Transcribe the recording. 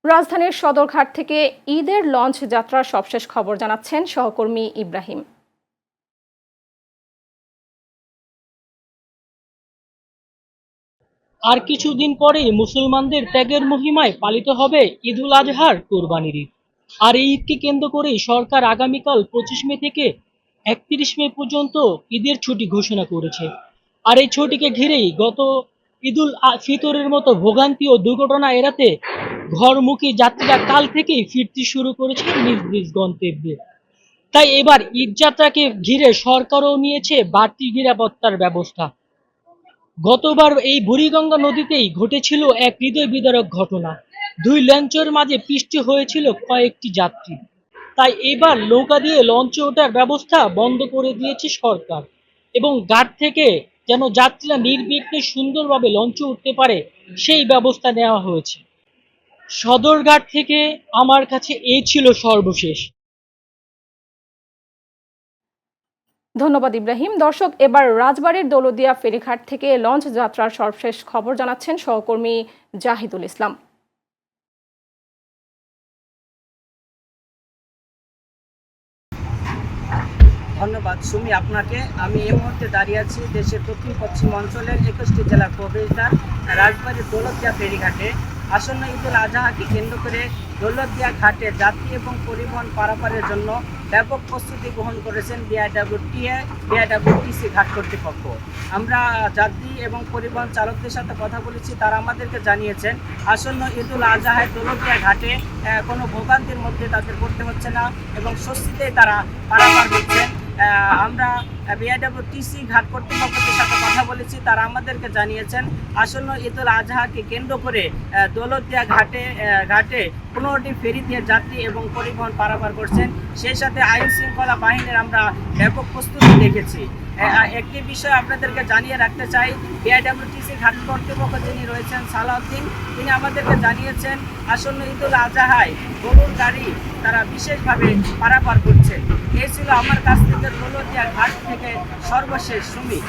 রাজধানীর সদরঘাট থেকে ঈদের লঞ্চ যাত্রার সবশেষ খবর জানাচ্ছেন সহকর্মী ইব্রাহিম। আর কিছুদিন পরেই মুসলমানদের ত্যাগের মহিমায় পালিত হবে ঈদুল আজহার কোরবানির ঈদ। আর এই ঈদকে কেন্দ্র করেই সরকার আগামীকাল 25 মে থেকে 31 মে পর্যন্ত ঈদের ছুটি ঘোষণা করেছে। আর এই ছুটিকে ঘিরেই গত ফিতরের মতো ভোগান্তি ও দুর্ঘটনা এড়াতে ঘরমুখী যাত্রীরা কাল থেকেই ফিরতে শুরু করেছে নিজ নিজ গন্তব্যে। তাই এবার ঈদ যাত্রাকে ঘিরে সরকারও নিয়েছে বাড়তি নিরাপত্তার ব্যবস্থা। গতবার এই বুড়িগঙ্গা নদীতেই ঘটেছিল এক হৃদয় বিদারক ঘটনা। দুই লঞ্চের মাঝে পিষ্ট হয়েছিল কয়েকটি যাত্রী। তাই এবার নৌকা দিয়ে লঞ্চে ওঠার ব্যবস্থা বন্ধ করে দিয়েছে সরকার, এবং ঘাট থেকে যেন যাত্রীরা নির্বিঘ্নে সুন্দরভাবে লঞ্চে উঠতে পারে সেই ব্যবস্থা নেওয়া হয়েছে। সদরঘাট থেকে আমার কাছে এই ছিল সর্বশেষ। ধন্যবাদ ইব্রাহিম। দর্শক, এবার রাজবাড়ীর দৌলতদিয়া ফেরিঘাট থেকে লঞ্চ যাত্রার সবশেষ খবর জানাচ্ছেন সহকর্মী জাহিদুল ইসলাম। ধন্যবাদ সুমি আপনাকে। আমি এই মুহূর্তে দাঁড়িয়ে আছি দেশের দক্ষিণ পশ্চিম অঞ্চলের 21টি জেলার প্রবেশদ্বার রাজবাড়ীর দৌলতদিয়া ফেরিঘাটে। আসন্ন ঈদুল আজহাকে কেন্দ্র করে দৌলতদিয়া ঘাটে যাত্রী এবং পরিবহন পারাপারের জন্য ব্যাপক প্রস্তুতি গ্রহণ করেছেন বিআইডব্লিউটিসি ঘাট কর্তৃপক্ষ। আমরা যাত্রী এবং পরিবহন চালকদের সাথে কথা বলেছি, তারা আমাদেরকে জানিয়েছেন আসন্ন ঈদুল আজহায় দৌলতদিয়া ঘাটে কোনো ভোগান্তির মধ্যে তাদের পড়তে হচ্ছে না এবং স্বস্তিতেই তারা পারাপার করছেন। আমরা বিআইডব্লিউটিসি ঘাট কর্তৃপক্ষের সাথে কথা বলেছি, তারা আমাদেরকে জানিয়েছেন আসন্ন ঈদুল আজহাকে কেন্দ্র করে দৌলতদিয়া ঘাটে 15টি ফেরি দিয়ে যাত্রী এবং পরিবহন পারাপার করছেন। সেই সাথে আইন শৃঙ্খলা বাহিনীর আমরা ব্যাপক প্রস্তুতি দেখেছি। একটি বিষয় আপনাদেরকে জানিয়ে রাখতে চাই, বিআইডব্লিউটিসি ঘাট কর্তৃপক্ষ যিনি রয়েছেন সালাউদ্দিন, তিনি আমাদেরকে জানিয়েছেন আসন্ন ঈদুল আজহায় গরুর গাড়ি তারা বিশেষভাবে পারাপার করছেন। এই ছিল আমার কাছ থেকে দৌলতদিয়া ঘাট থেকে সর্বশেষ সুমি।